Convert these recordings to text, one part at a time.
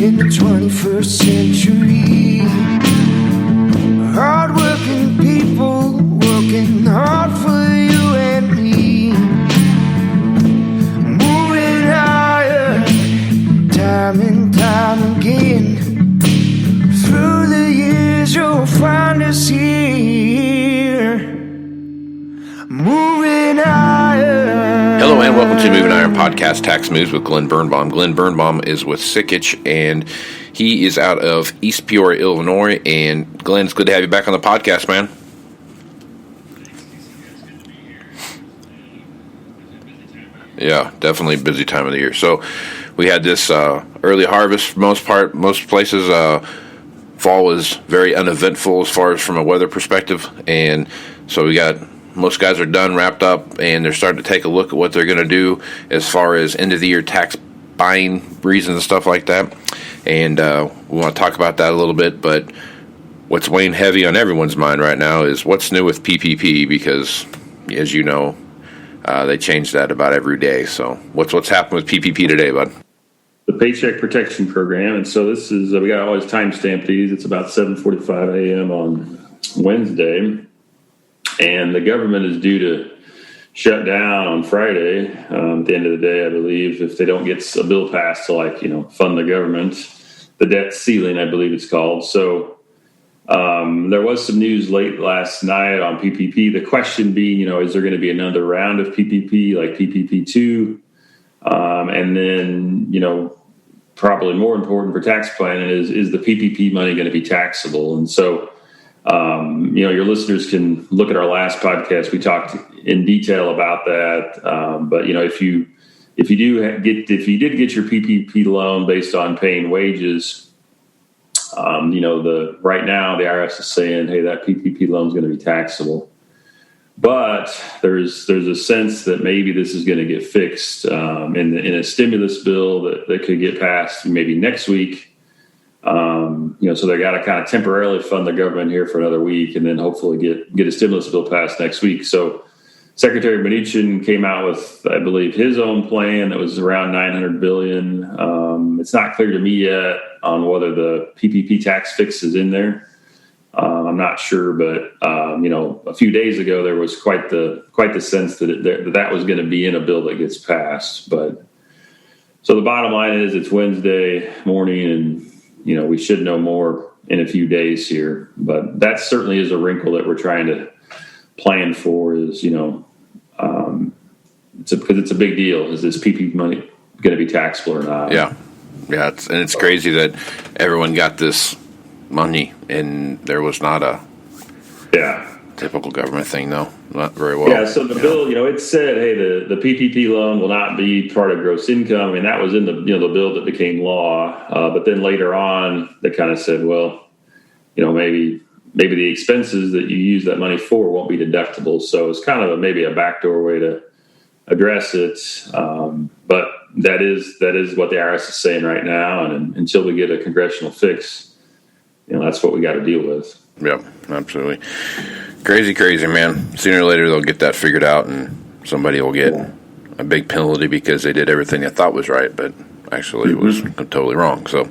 in the 21st century. Hard-working people working hard for you and me. Moving higher, time and time again. Through the years you'll find us here. Moving higher. Hello and welcome to Moving Iron Podcast Tax Moves with Glenn Birnbaum. Glenn Birnbaum is with Sickich, and he is out of East Peoria, Illinois. And Glenn, it's good to have you back on the podcast, man. Yeah, definitely busy time of the year. So we had this early harvest for most places. Fall was very uneventful as far as from a weather perspective, and so we got most guys are done, wrapped up, and they're starting to take a look at what they're going to do as far as end of the year tax buying reasons and stuff like that. And we want to talk about that a little bit, but what's weighing heavy on everyone's mind right now is what's new with PPP, because as you know, they change that about every day. So what's happened with PPP today, bud? The Paycheck Protection Program, and so this is we got always timestamp these. It's about 7:45 a.m. on Wednesday, and the government is due to shut down on Friday. At the end of the day, I believe, if they don't get a bill passed to fund the government, the debt ceiling, I believe it's called. So there was some news late last night on PPP. The question being, is there going to be another round of PPP like PPP2? And then, probably more important for tax planning is the PPP money going to be taxable? And so, your listeners can look at our last podcast. We talked in detail about that. But if you did get your PPP loan based on paying wages, right now the IRS is saying, hey, that PPP loan is going to be taxable. But there's a sense that maybe this is going to get fixed in a stimulus bill that could get passed maybe next week. So they got to kind of temporarily fund the government here for another week, and then hopefully get a stimulus bill passed next week. So Secretary Mnuchin came out with, I believe, his own plan that was around $900 billion. It's not clear to me yet on whether the PPP tax fix is in there. I'm not sure, but a few days ago there was quite the sense that was going to be in a bill that gets passed. But so the bottom line is it's Wednesday morning, and we should know more in a few days here. But that certainly is a wrinkle that we're trying to plan for. Is because it's a big deal. Is this PPP money going to be taxable or not? Yeah. It's crazy that everyone got this money, and there was not a typical government thing, though. Not very well. Yeah, so the bill, it said, hey, the PPP loan will not be part of gross income. I mean, that was in the the bill that became law. But then later on, they kind of said, well, maybe the expenses that you use that money for won't be deductible. So it's kind of maybe a backdoor way to address it. But that is what the IRS is saying right now, and until we get a congressional fix, that's what we got to deal with. Yep, absolutely. Crazy, man. Sooner or later, they'll get that figured out, and somebody will get a big penalty because they did everything they thought was right, but actually it was totally wrong. So,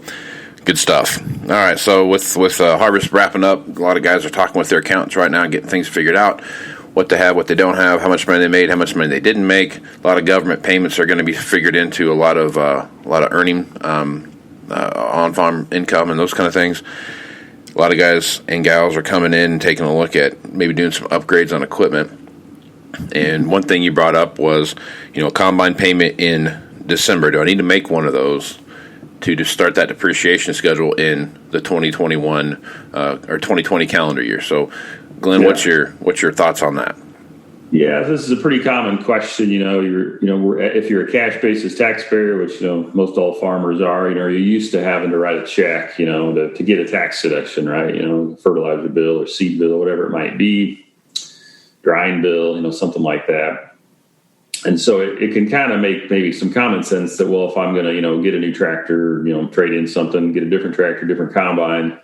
good stuff. All right, so with harvest wrapping up, a lot of guys are talking with their accountants right now and getting things figured out. What they have, what they don't have, how much money they made, how much money they didn't make. A lot of government payments are going to be figured into a lot of earning on-farm income and those kind of things. A lot of guys and gals are coming in and taking a look at maybe doing some upgrades on equipment. And one thing you brought up was, a combine payment in December. Do I need to make one of those to start that depreciation schedule in the 2021 or 2020 calendar year? So, Glenn, what's your thoughts on that? Yeah, this is a pretty common question. If you're a cash basis taxpayer, which most all farmers are, you're used to having to write a check, to get a tax deduction, right? Fertilizer bill or seed bill, whatever it might be, drying bill, something like that. And so it can kind of make maybe some common sense that, well, if I'm going to, get a new tractor, trade in something, get a different tractor, different combine,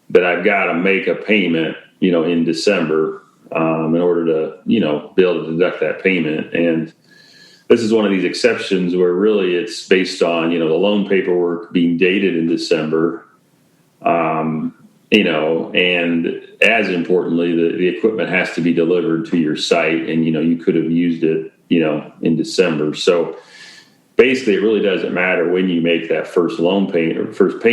that I've got to make a payment, in December in order to, be able to deduct that payment. And this is one of these exceptions where really it's based on, the loan paperwork being dated in December, and as importantly, the equipment has to be delivered to your site, and, you could have used it, in December. So basically, it really doesn't matter when you make that first loan payment or first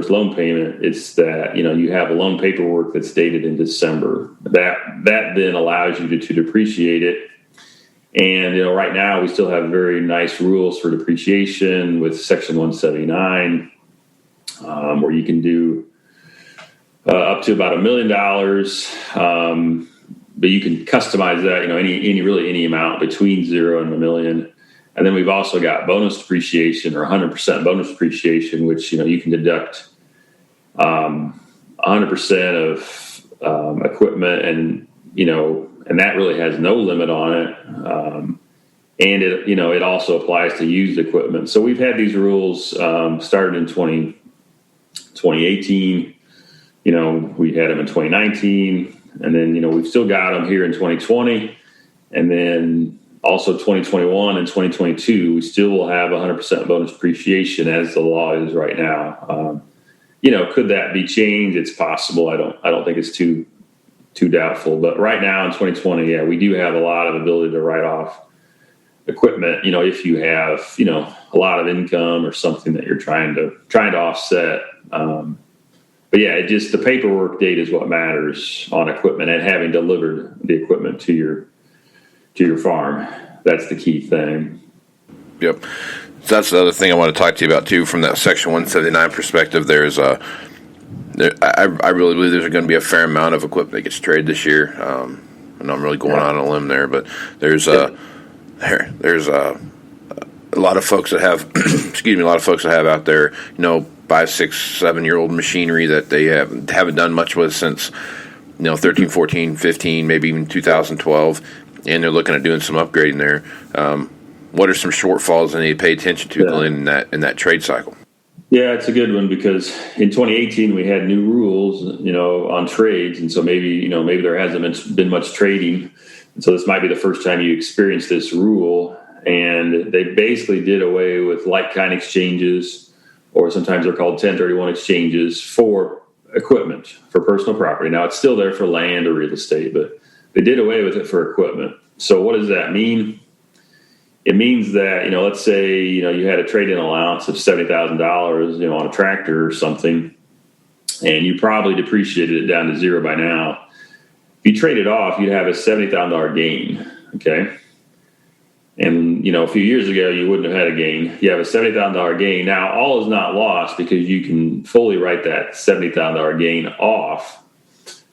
loan payment. It's that, you have a loan paperwork that's dated in December. That then allows you to depreciate it. And, right now we still have very nice rules for depreciation with Section 179, where you can do up to about $1 million. But you can customize that, any amount between 0 and $1 million. And then we've also got bonus depreciation or 100% bonus depreciation, which, you can deduct 100% of equipment, and, and that really has no limit on it. And it also applies to used equipment. So we've had these rules started in 2018. We had them in 2019, and then, we've still got them here in 2020, and then also 2021 and 2022, we still will have 100% bonus depreciation as the law is right now. Could that be changed? It's possible. I don't think it's too doubtful. But right now in 2020, yeah, we do have a lot of ability to write off equipment. If you have a lot of income or something that you're trying to offset. But yeah, the paperwork date is what matters on equipment, and having delivered the equipment to your farm. That's the key thing. Yep. So that's the other thing I want to talk to you about too, from that Section 179 perspective. I really believe there's going to be a fair amount of equipment that gets traded this year. And I'm really going on a limb there, but there's a lot of folks that have, a lot of folks that have out there, 5, 6, 7-year-old machinery that they haven't done much with since, 13, 14, 15, maybe even 2012. And they're looking at doing some upgrading there. What are some shortfalls they need to pay attention to, Glenn, in that trade cycle? Yeah, it's a good one, because in 2018 we had new rules, on trades, and so maybe there hasn't been much trading, and so this might be the first time you experience this rule. And they basically did away with like-kind exchanges, or sometimes they're called 1031 exchanges, for equipment, for personal property. Now it's still there for land or real estate, but they did away with it for equipment. So what does that mean? It means that, let's say, you had a trade-in allowance of $70,000, on a tractor or something, and you probably depreciated it down to 0 by now. If you trade it off, you'd have a $70,000 gain, okay? And, a few years ago, you wouldn't have had a gain. You have a $70,000 gain. Now, all is not lost, because you can fully write that $70,000 gain off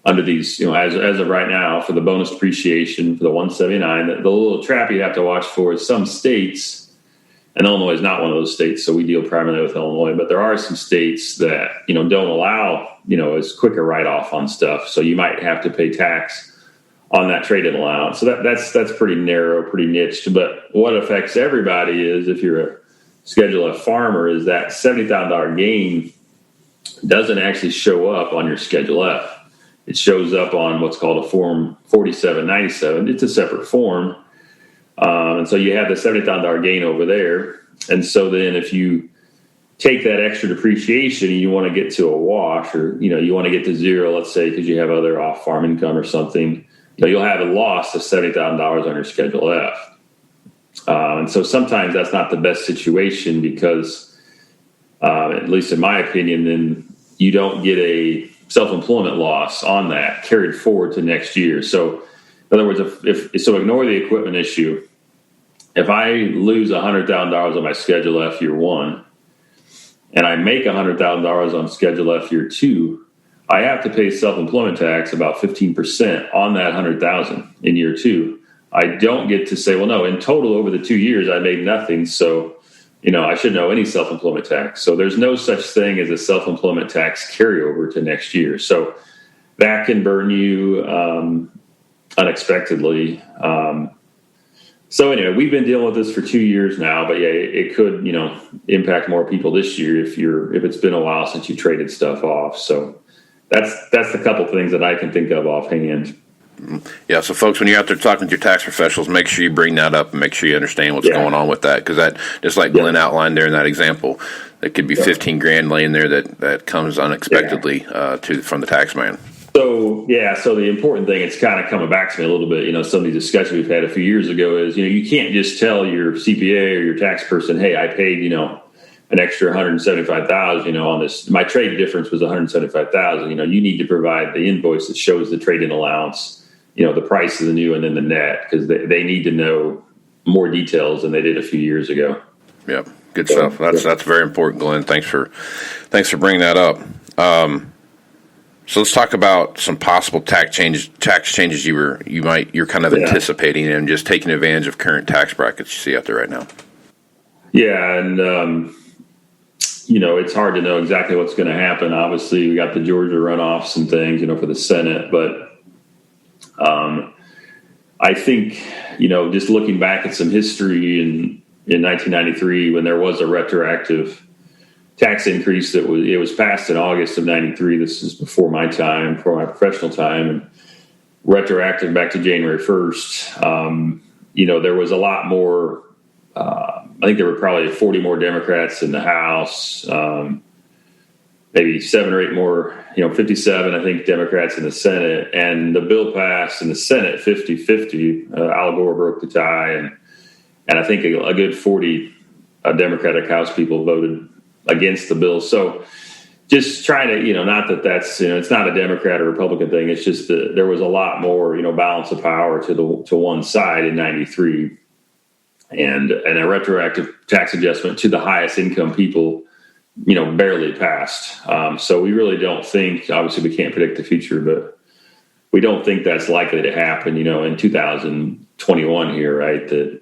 under these, as of right now, for the bonus depreciation, for the 179, the little trap you have to watch for is some states, and Illinois is not one of those states, so we deal primarily with Illinois, but there are some states that, don't allow, as quick a write-off on stuff. So you might have to pay tax on that trade-in allowance. So that's pretty narrow, pretty niched. But what affects everybody is, if you're a Schedule F farmer, is that $70,000 gain doesn't actually show up on your Schedule F. It shows up on what's called a Form 4797. It's a separate form. And so you have the $70,000 gain over there. And so then if you take that extra depreciation and you want to get to a wash, or, you want to get to 0, let's say, because you have other off-farm income or something, you'll have a loss of $70,000 on your Schedule F. And so sometimes that's not the best situation, because, at least in my opinion, then you don't get a self-employment loss on that carried forward to next year. So in other words, so ignore the equipment issue. If I lose $100,000 on my Schedule F year 1, and I make $100,000 on Schedule F year 2, I have to pay self-employment tax about 15% on that $100,000 in year 2. I don't get to say, well, no, in total over the 2 years I made nothing, so I shouldn't owe any self-employment tax. So there's no such thing as a self-employment tax carryover to next year. So that can burn you unexpectedly. So anyway, we've been dealing with this for 2 years now, but yeah, it could, impact more people this year if it's been a while since you traded stuff off. So that's the couple things that I can think of offhand. Yeah, so folks, when you're out there talking to your tax professionals, make sure you bring that up and make sure you understand what's going on with that, because that, just like Glenn outlined there in that example, it could be 15 grand laying there that comes unexpectedly from the tax man. So the important thing, it's kind of coming back to me a little bit, some of the discussion we've had a few years ago is, you can't just tell your CPA or your tax person, hey, I paid, an extra 175,000, on this. My trade difference was 175,000. You need to provide the invoice that shows the trade-in allowance, the price of the new and then the net, because they need to know more details than they did a few years ago. Yep, good stuff. That's very important, Glenn. Thanks for bringing that up. So let's talk about some possible tax changes you're kind of anticipating and just taking advantage of current tax brackets you see out there right now. Yeah, and it's hard to know exactly what's going to happen. Obviously, we got the Georgia runoffs and things, for the Senate, but I think, just looking back at some history in 1993 when there was a retroactive tax increase it was passed in August of 93. This is before my professional time, and retroactive back to January 1st. There was a lot more. I think there were probably 40 more Democrats in the House, maybe 7 or 8 more, 57, I think, Democrats in the Senate. And the bill passed in the Senate 50-50. Al Gore broke the tie, and I think a good 40 Democratic House people voted against the bill. So just trying to, not that's, it's not a Democrat or Republican thing. It's just that there was a lot more, balance of power to one side in 93. And a retroactive tax adjustment to the highest income people, barely passed. So we really don't think, obviously we can't predict the future, but we don't think that's likely to happen, in 2021 here, right? That,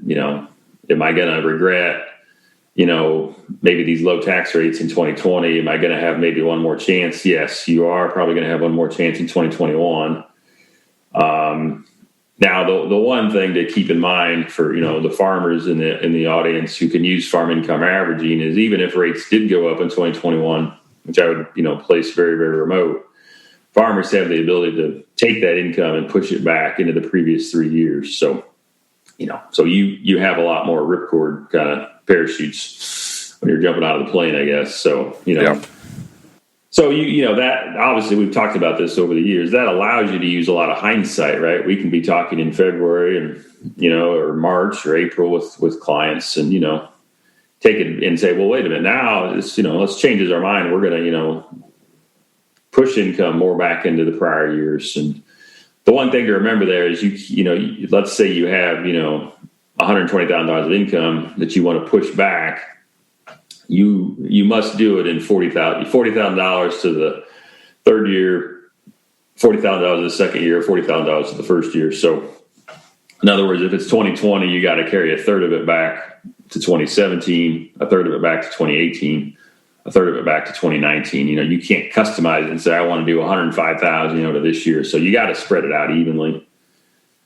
am I going to regret, maybe these low tax rates in 2020? Am I going to have maybe one more chance? Yes, you are probably going to have one more chance in 2021. Now, the one thing to keep in mind for, the farmers in the audience who can use farm income averaging is, even if rates did go up in 2021, which I would, place very, very remote, farmers have the ability to take that income and push it back into the previous 3 years. So, so you have a lot more ripcord kind of parachutes when you're jumping out of the plane, I guess. So, So, that obviously we've talked about this over the years. That allows you to use a lot of hindsight, right? We can be talking in February and, or March or April with clients and, take it and say, well, wait a minute, now it's, let's change our mind. We're going to, push income more back into the prior years. And the one thing to remember there is let's say you have, $120,000 of income that you want to push back. You must do it in $40,000 to the third year, $40,000 to the second year, $40,000 to the first year. So, in other words, if it's 2020, you got to carry a third of it back to 2017, a third of it back to 2018, a third of it back to 2019. You can't customize it and say, I want to do 105,000, to this year. So you got to spread it out evenly.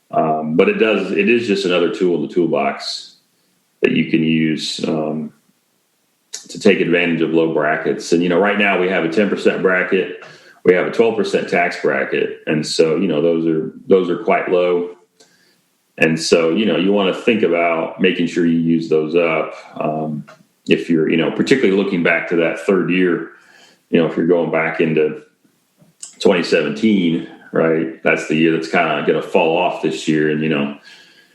But it is just another tool in the toolbox that you can use to take advantage of low brackets. And, right now we have a 10% bracket, we have a 12% tax bracket. And so, those are quite low. And so, you want to think about making sure you use those up. If you're, particularly looking back to that third year, if you're going back into 2017, right, that's the year that's kind of going to fall off this year. And,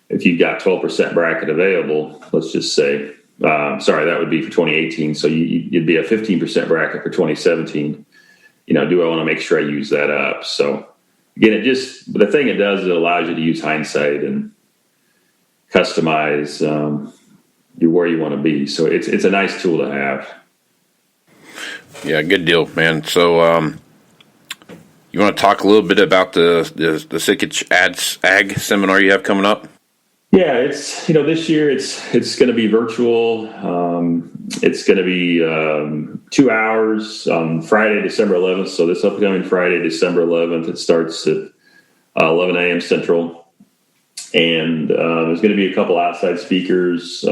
if you've got 12% bracket available, let's just say, that would be for 2018. So you'd be a 15% bracket for 2017. Do I want to make sure I use that up? So again, the thing it does is it allows you to use hindsight and customize where you want to be. So it's a nice tool to have. Yeah, good deal, man. So you want to talk a little bit about the Sikich Ag seminar you have coming up? Yeah, it's this year it's going to be virtual. It's going to be 2 hours on Friday, December 11th. So this upcoming Friday, December 11th, it starts at 11 a.m. Central, and there's going to be a couple outside speakers.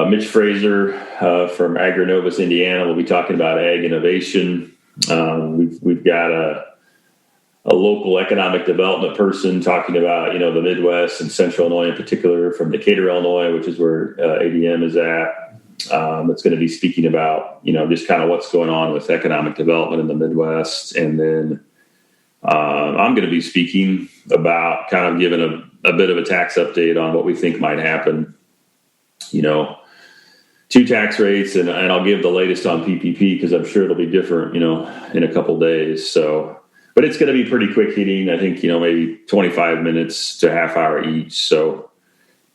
Mitch Fraser from Agronovus, Indiana, will be talking about ag innovation. We've got a local economic development person talking about, the Midwest and Central Illinois in particular, from Decatur, Illinois, which is where ADM is at. That's going to be speaking about, just kind of what's going on with economic development in the Midwest. And then I'm going to be speaking about kind of giving a bit of a tax update on what we think might happen, 2 tax rates, and I'll give the latest on PPP because I'm sure it'll be different, in a couple days. So, but it's going to be pretty quick hitting. I think, maybe 25 minutes to a half hour each. So,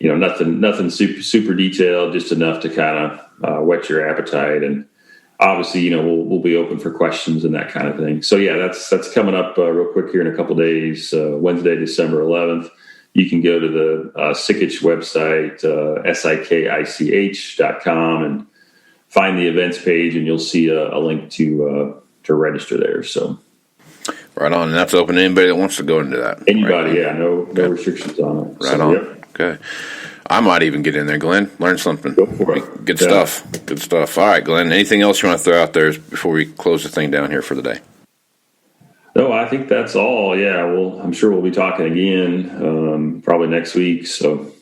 nothing super detailed, just enough to kind of whet your appetite. And obviously, we'll be open for questions and that kind of thing. So yeah, that's coming up real quick here in a couple days, Wednesday, December 11th. You can go to the Sikich website, sikich.com, and find the events page, and you'll see a link to register there. So. Right on, and that's open to anybody that wants to go into that. Anybody, right? No restrictions on it. Right on. Yep. Okay. I might even get in there, Glenn. Learn something. Go for it. Good stuff. Good stuff. All right, Glenn. Anything else you want to throw out there before we close the thing down here for the day? No, I think that's all. Yeah, I'm sure we'll be talking again probably next week. So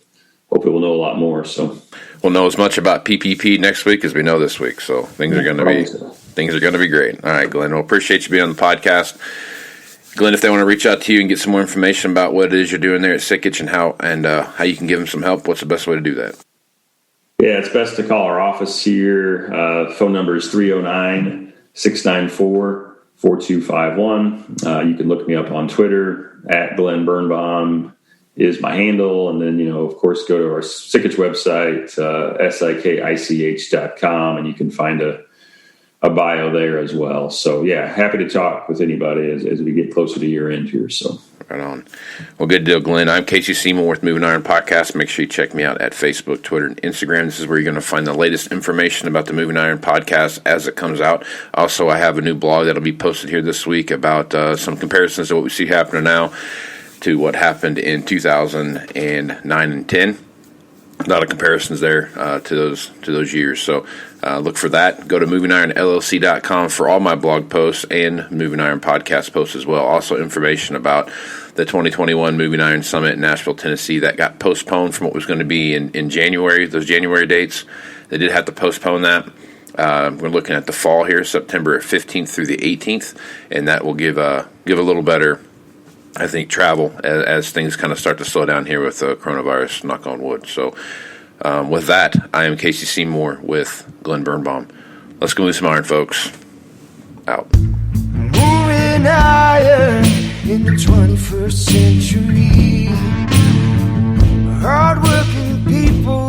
hopefully we'll know a lot more. So we'll know as much about PPP next week as we know this week. So things are going to be great. All right, Glenn. Well, appreciate you being on the podcast. Glenn, if they want to reach out to you and get some more information about what it is you're doing there at Sikich and how you can give them some help, what's the best way to do that? Yeah, it's best to call our office here. Phone number is 309-694-4251. You can look me up on Twitter at Glenn Birnbaum is my handle. And then, of course, go to our Sikich website, sikich.com, and you can find a bio there as well. So yeah, happy to talk with anybody as we get closer to year end here. So right on. Well, good deal, Glenn. I'm Casey Seymour with Moving Iron Podcast. Make sure you check me out at Facebook, Twitter, and Instagram. This is where you're going to find the latest information about the Moving Iron Podcast as it comes out. Also, I have a new blog that'll be posted here this week about some comparisons to what we see happening now to what happened in 2009 and 10. A lot of comparisons there to those years. So look for that. Go to movingironllc.com for all my blog posts and Moving Iron podcast posts as well. Also information about the 2021 Moving Iron Summit in Nashville, Tennessee that got postponed from what was going to be in January, those January dates. They did have to postpone that. We're looking at the fall here, September 15th through the 18th, and that will give a little better, I think, travel as things kind of start to slow down here with coronavirus, knock on wood. So with that, I am Casey Seymour with Glenn Birnbaum. Let's go move some iron, folks. Out. Moving iron in the 21st century. Hard-working people